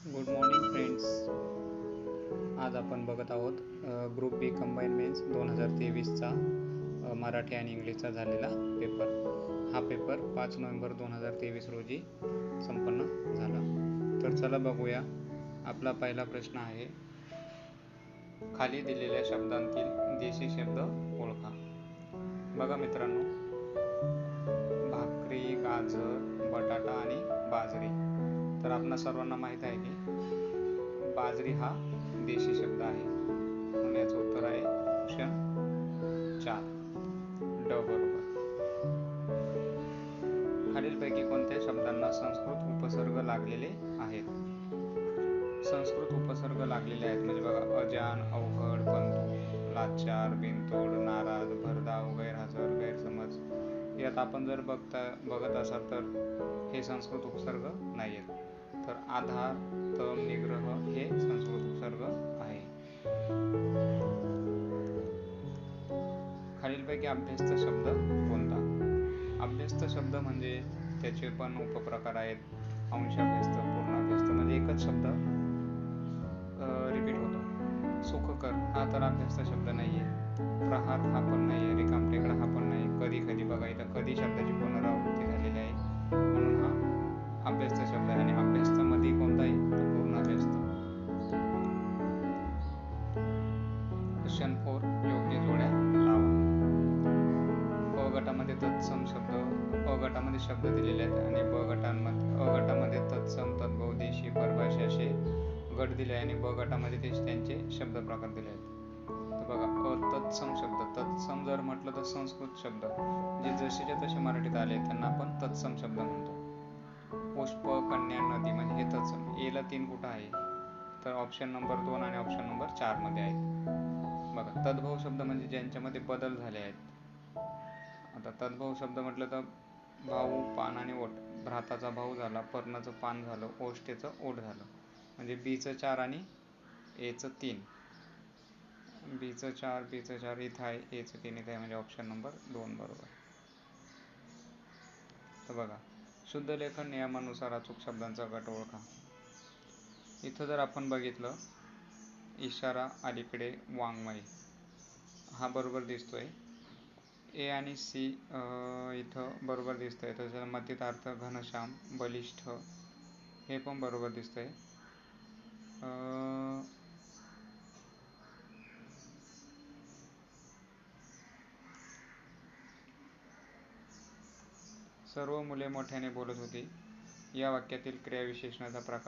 Good morning friends. आज आपण बघत आहोत ग्रुप बी कंबाईन मेन्स 2023चा मराठी आणि इंग्लिशचा झालेला पेपर. हा पेपर 5 नोव्हेंबर 2023 रोजी संपन्न झाला. तर चला बघूया. आपला पहिला प्रश्न आहे, खाली दिलेल्या शब्दांतील देशी शब्द ओळखा. बघा मित्रांनो, भाकरी, गाजर, बटाटा आणि बाजरी. तर आपणा सर्वांना माहीत आहे की बाजरी हा देशी शब्द आहे, म्हणून याचं उत्तर आहे ऑप्शन 4 ड बरोबर. खालीलपैकी कोणत्या शब्दांना संस्कृत उपसर्ग लागलेले आहेत? संस्कृत उपसर्ग लागलेले आहेत म्हणजे बघा, अजान, अवघड, पंतू, लाचार, बिनतोड, नाराज, भरधाव, गैरहजर, गैरसमज. यात आपण जर बघत असाल तर हे संस्कृत उपसर्ग नाही आहेत. तर आधार, तम, निग्रह हे संस्कृत उपसर्ग आहे. खालीलपैकी अभ्यस्त शब्द कोणता? अभ्यस्त शब्द म्हणजे त्याचे पण उपप्रकार आहेत. अंशाभ्यस्त, पूर्णाभ्यस्त म्हणजे एकच शब्द रिपीट होतो. सुखकर हा तर अभ्यस्त शब्द नाहीये. प्रहार हा पण नाहीये. रिकामटेकडा हा पण नाही. कधी कधी बघा, इथं कधी शब्दाची पुनरावृत्ती झालेली आहे, म्हणून हा अभ्यस्त शब्द आहे. आणि अभ्यस्त मध्ये कोणता आहे तर पूर्णाभ्यस्त. क्वेश्चन 4, योग्य जोड्या लावा. ब गटामध्ये तत्सम शब्द, अ गटामध्ये शब्द दिलेले आहेत आणि अ गटामध्ये तत्सम, तद्भव, देशी, परभाषा असे गट दिले आहे आणि ब गटामध्ये त्यांचे शब्द प्रकार दिले आहेत. तर बघा, अतत्सम शब्द, तत्सम जर म्हटलं तर संस्कृत शब्द जे जसेच्या तसे मराठीत आले त्यांना आपण तत्सम शब्द म्हणतो. पुष्प, कन्या, नदी म्हणजे हे तत्सम. एला 3 कुठं आहे तर ऑप्शन नंबर 2 आणि ऑप्शन नंबर 4 मध्ये आहेत. बघा, तद्भव शब्द म्हणजे ज्यांच्यामध्ये बदल झाले आहेत. आता तद्भव शब्द म्हटलं तर भाऊ, पान आणि ओठ. भ्राताचा भाऊ झाला, पर्णाचं पान झालं, ओष्टेचं ओठ झालं. म्हणजे बीचं 4 आणि एचं 3. बीचं 4 इथं आहे, एचं 3 इथं आहे, म्हणजे ऑप्शन नंबर 2 बरोबर. तर बघा, शुद्ध लेखन नियमानुसार अचूक शब्दांचा गट ओळखा. इथं जर आपण बघितलं, इशारा, अलीकडे, वाङ्मय हा बरोबर दिसतोय. ए आणि सी इथं बरोबर दिसतंय. त्याच्या मध्यतार्थ, घनश्याम, बलिष्ठ हे पण बरोबर दिसतंय. सर्व मुले मोठ्याने बोलत होती या वाक्यातील क्रियाविशेषणाचा प्रकार